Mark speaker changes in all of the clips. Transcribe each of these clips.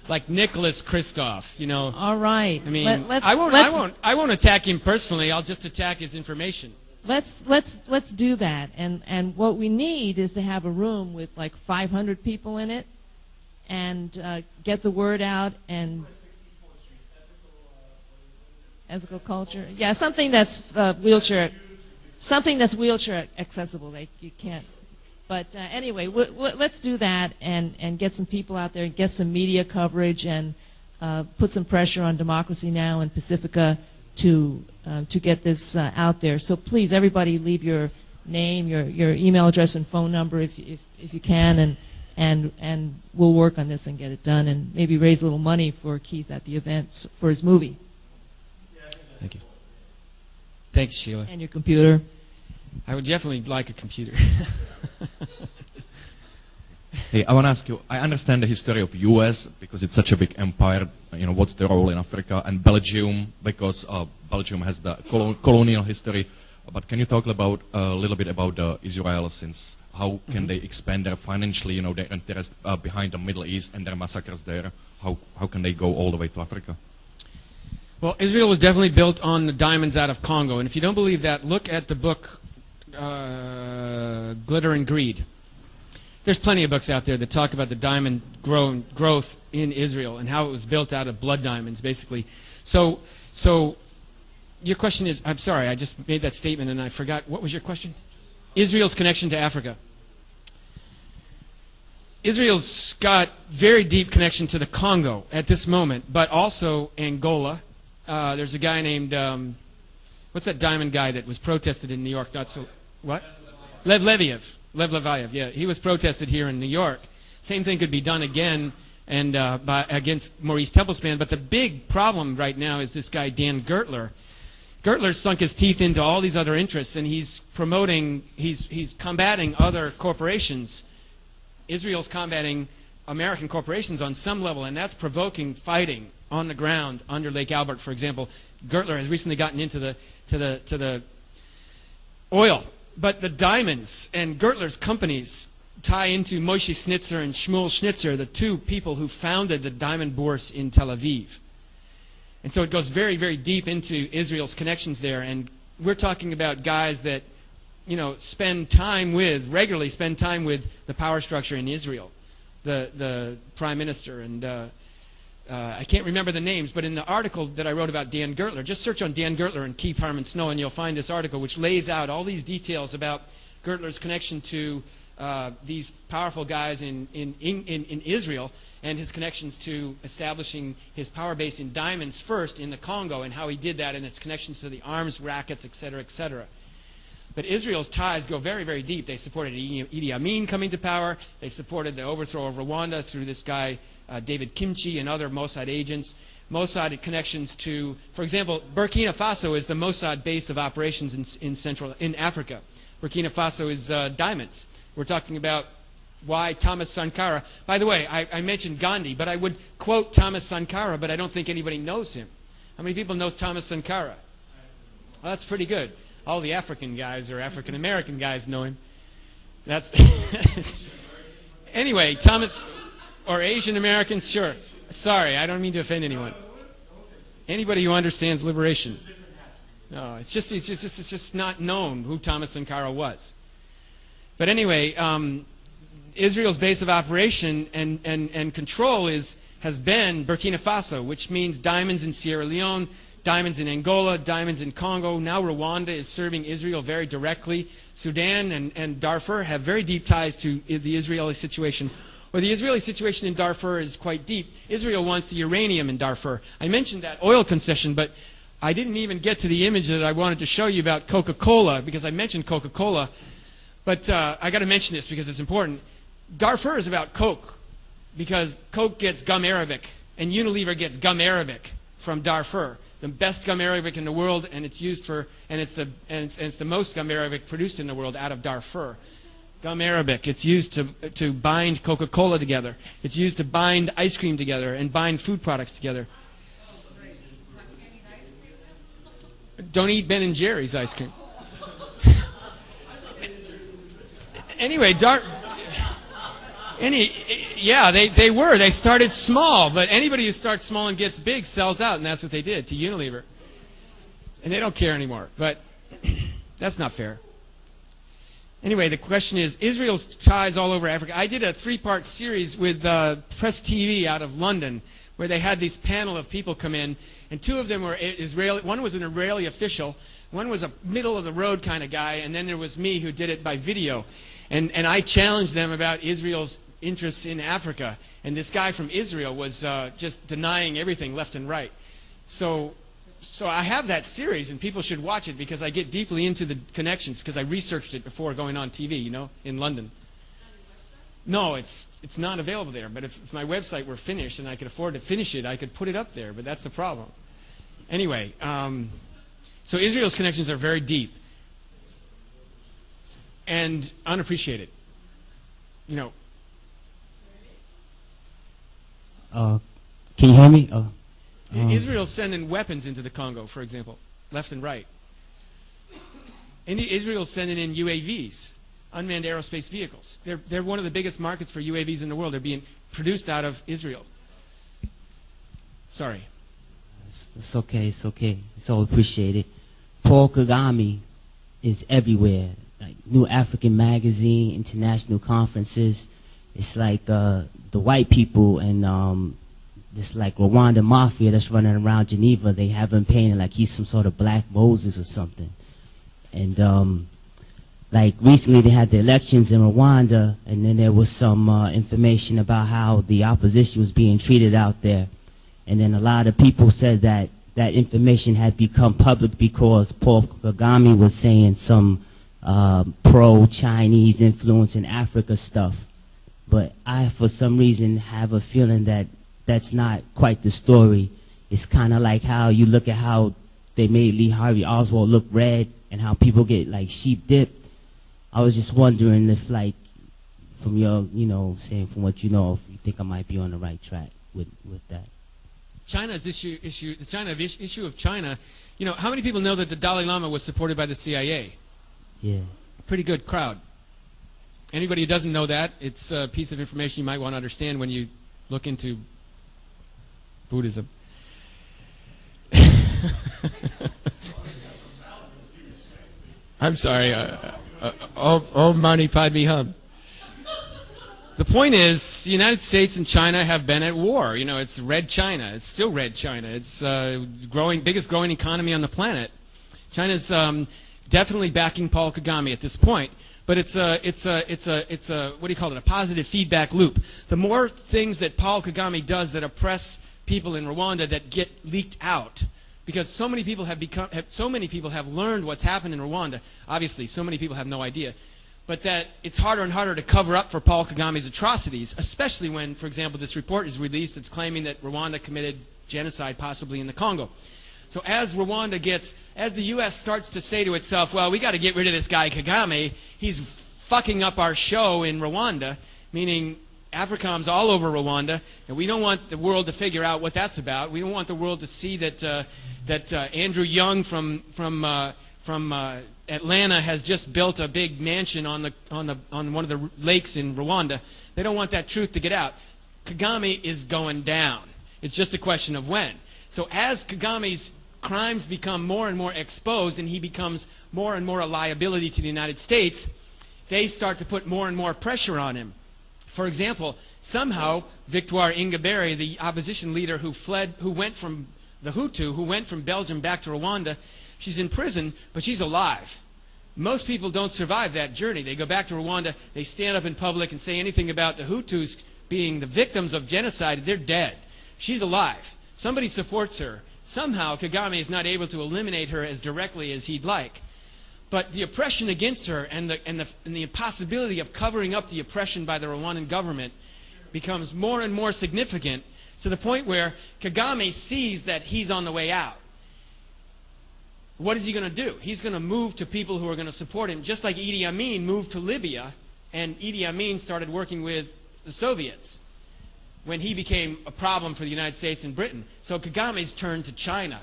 Speaker 1: like Nicholas Kristof, you know.
Speaker 2: All right.
Speaker 1: I mean, I won't attack him personally. I'll just attack his information.
Speaker 2: Let's do that. And what we need is to have a room with like 500 people in it, and get the word out, and ethical culture. Yeah, something that's wheelchair accessible. You can't. But anyway, let's do that and get some people out there, and get some media coverage, and put some pressure on Democracy Now! And Pacifica to get this out there. So please, everybody, leave your name, your email address, and phone number if you can, and we'll work on this and get it done, and maybe raise a little money for Keith at the event for his movie.
Speaker 1: Thank you. Thanks, Sheila.
Speaker 2: And your computer.
Speaker 1: I would definitely like a computer.
Speaker 3: Hey, I want to ask you, I understand the history of US because it's such a big empire, you know, what's the role in Africa, and Belgium, because Belgium has the colonial history, but can you talk about a little bit about Israel, since how can they expand their financially, you know, their interest behind the Middle East and their massacres there, how can they go all the way to Africa?
Speaker 1: Well, Israel was definitely built on the diamonds out of Congo, and if you don't believe that, look at the book Glitter and Greed. There's plenty of books out there that talk about the diamond growth in Israel and how it was built out of blood diamonds, basically. So your question is, I'm sorry, I just made that statement and I forgot. What was your question? Israel's connection to Africa. Israel's got very deep connection to the Congo at this moment, but also Angola. There's a guy named, what's that diamond guy that was protested in New York? Not so, what? Lev Leviev, yeah. He was protested here in New York. Same thing could be done again and against Maurice Templespan, but the big problem right now is this guy Dan Gertler. Gertler's sunk his teeth into all these other interests, and he's combating other corporations. Israel's combating American corporations on some level, and that's provoking fighting on the ground under Lake Albert, for example. Gertler has recently gotten into the oil. But the diamonds and Gertler's companies tie into Moshe Schnitzer and Shmuel Schnitzer, the two people who founded the diamond bourse in Tel Aviv. And so it goes very, very deep into Israel's connections there. And we're talking about guys that, you know, regularly spend time with the power structure in Israel, the prime minister. And I can't remember the names, but in the article that I wrote about Dan Gertler, just search on Dan Gertler and Keith Harmon Snow, and you'll find this article which lays out all these details about Gertler's connection to these powerful guys in Israel, and his connections to establishing his power base in diamonds first in the Congo, and how he did that, and its connections to the arms rackets, etc., etc. But Israel's ties go very, very deep. They supported Idi Amin coming to power. They supported the overthrow of Rwanda through this guy, David Kimchi, and other Mossad agents. Mossad had connections to, for example, Burkina Faso is the Mossad base of operations in Africa. Burkina Faso is diamonds. We're talking about why Thomas Sankara. By the way, I mentioned Gandhi, but I would quote Thomas Sankara, but I don't think anybody knows him. How many people knows Thomas Sankara? Well, that's pretty good. All the African guys or African American guys know him. That's anyway, Thomas, or Asian Americans, sure. Sorry, I don't mean to offend anyone. Anybody who understands liberation. No, it's just not known who Thomas Sankara was. But anyway, Israel's base of operation and control has been Burkina Faso, which means diamonds in Sierra Leone, diamonds in Angola, diamonds in Congo. Now Rwanda is serving Israel very directly. Sudan and Darfur have very deep ties to the Israeli situation. Well, the Israeli situation in Darfur is quite deep. Israel wants the uranium in Darfur. I mentioned that oil concession, but I didn't even get to the image that I wanted to show you about Coca-Cola, because I mentioned Coca-Cola. But I got to mention this because it's important. Darfur is about Coke, because Coke gets gum arabic, and Unilever gets gum arabic from Darfur, the best gum arabic in the world, and it's used for, and it's the most gum arabic produced in the world out of Darfur. Gum arabic. It's used to bind Coca-Cola together. It's used to bind ice cream together and bind food products together. Don't eat Ben and Jerry's ice cream. Anyway, Yeah, they were. They started small, but anybody who starts small and gets big sells out, and that's what they did to Unilever. And they don't care anymore, but that's not fair. Anyway, the question is, Israel's ties all over Africa. I did a 3-part series with Press TV out of London, where they had this panel of people come in, and 2 of them were Israeli. One was an Israeli official, one was a middle-of-the-road kind of guy, and then there was me who did it by video. And I challenged them about Israel's interests in Africa, and this guy from Israel was just denying everything left and right. So I have that series, and people should watch it because I get deeply into the connections because I researched it before going on TV, you know, in London. No, it's not available there, but if my website were finished and I could afford to finish it, I could put it up there, but that's the problem. Anyway, so Israel's connections are very deep and unappreciated. You know.
Speaker 4: Can you hear me?
Speaker 1: Israel's sending weapons into the Congo, for example, left and right. Israel's sending in UAVs, unmanned aerospace vehicles. They're one of the biggest markets for UAVs in the world. They're being produced out of Israel. Sorry.
Speaker 4: It's okay. It's okay. It's all appreciated. Paul Kagame is everywhere. Like New African Magazine, international conferences. It's like the white people and this like Rwanda mafia that's running around Geneva. They have him painted like he's some sort of black Moses or something. And like recently they had the elections in Rwanda, and then there was some information about how the opposition was being treated out there. And then a lot of people said that that information had become public because Paul Kagame was saying some pro-Chinese influence in Africa stuff. But I, for some reason, have a feeling that that's not quite the story. It's kind of like how you look at how they made Lee Harvey Oswald look red and how people get like sheep dipped. I was just wondering if, like, from your, you know, saying from what you know, if you think I might be on the right track with that.
Speaker 1: China's issue of China, you know, how many people know that the Dalai Lama was supported by the CIA?
Speaker 4: Yeah.
Speaker 1: Pretty good crowd. Anybody who doesn't know that, it's a piece of information you might want to understand when you look into Buddhism. I'm sorry. Om Mani Padme Hum. The point is, the United States and China have been at war. You know, it's red China. It's still red China. It's biggest growing economy on the planet. China's definitely backing Paul Kagame at this point. But it's a what do you call it? A positive feedback loop. The more things that Paul Kagame does that oppress people in Rwanda that get leaked out, because so many people have learned what's happened in Rwanda. Obviously, so many people have no idea. But that it's harder and harder to cover up for Paul Kagame's atrocities, especially when, for example, this report is released that's claiming that Rwanda committed genocide possibly in the Congo. So as the U.S. starts to say to itself, well, we got to get rid of this guy Kagame, he's fucking up our show in Rwanda, meaning AFRICOM's all over Rwanda, and we don't want the world to figure out what that's about. We don't want the world to see that Andrew Young from Atlanta has just built a big mansion on one of the lakes in Rwanda. They don't want that truth to get out. Kagame is going down. It's just a question of when. So as Kagame's crimes become more and more exposed and he becomes more and more a liability to the United States, they start to put more and more pressure on him. For example, somehow Victoire Ingabire, the opposition leader who went from the Hutu, who went from Belgium back to Rwanda, she's in prison, but she's alive. Most people don't survive that journey. They go back to Rwanda, they stand up in public and say anything about the Hutus being the victims of genocide, they're dead. She's alive. Somebody supports her. Somehow Kagame is not able to eliminate her as directly as he'd like. But the oppression against her and the impossibility of covering up the oppression by the Rwandan government becomes more and more significant to the point where Kagame sees that he's on the way out. What is he going to do? He's going to move to people who are going to support him, just like Idi Amin moved to Libya, and Idi Amin started working with the Soviets when he became a problem for the United States and Britain. So Kagame's turned to China.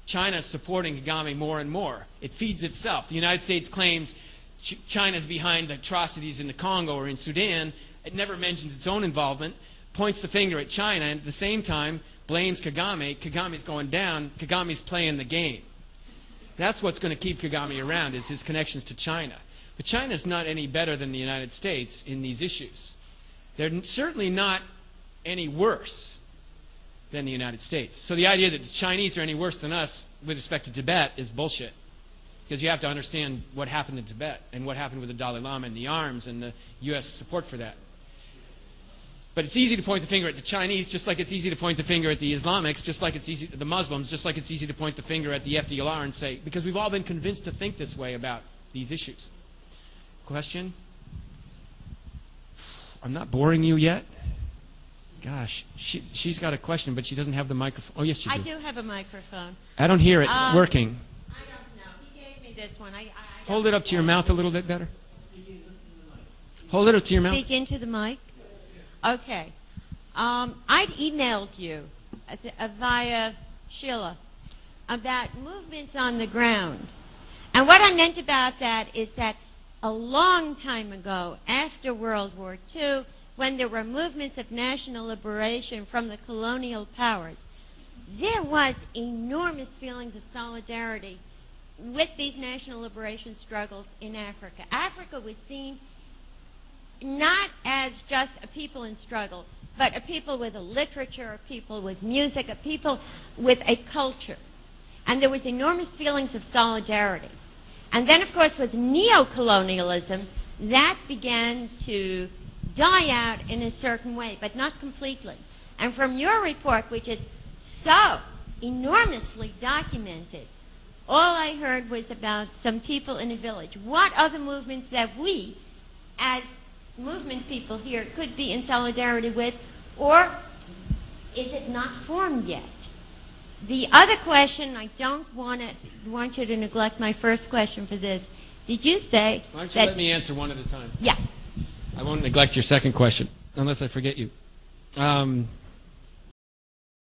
Speaker 1: China's supporting Kagame more and more. It feeds itself. The United States claims China's behind the atrocities in the Congo or in Sudan, It never mentions its own involvement, points the finger at China, and at the same time blames Kagame. Kagame's going down. Kagame's playing the game. That's what's going to keep Kagame around, is his connections to China. But China's not any better than the United States in these issues. They're certainly not any worse than the United States. So the idea that the Chinese are any worse than us with respect to Tibet is bullshit. Because you have to understand what happened in Tibet and what happened with the Dalai Lama and the arms and the U.S. support for that. But it's easy to point the finger at the Chinese, just like it's easy to point the finger at the Islamics, just like it's easy the Muslims, just like it's easy to point the finger at the FDLR and say, because we've all been convinced to think this way about these issues. Question? I'm not boring you yet? Gosh, she's got a question, but she doesn't have the microphone. Oh, yes, she does.
Speaker 5: I do have a microphone.
Speaker 1: I don't hear it working.
Speaker 5: I don't know. He gave me this one. I
Speaker 1: Hold it up to your mouth a little bit better. Hold it up to your mouth.
Speaker 5: Speak into the mic? Okay. I'd emailed you via Sheila about movements on the ground. And what I meant about that is that a long time ago, after World War II, when there were movements of national liberation from the colonial powers, there was enormous feelings of solidarity with these national liberation struggles in Africa. Africa was seen not as just a people in struggle, but a people with a literature, a people with music, a people with a culture. And there was enormous feelings of solidarity. And then, of course, with neo-colonialism, that began to die out in a certain way, but not completely. And from your report, which is so enormously documented, all I heard was about some people in a village. What are the movements that we, as movement people here, could be in solidarity with, or is it not formed yet? The other question, I don't want you to neglect my first question for this. Did you say
Speaker 1: Why don't you let me answer one at a time?
Speaker 5: Yeah.
Speaker 1: I won't neglect your second question, unless I forget you.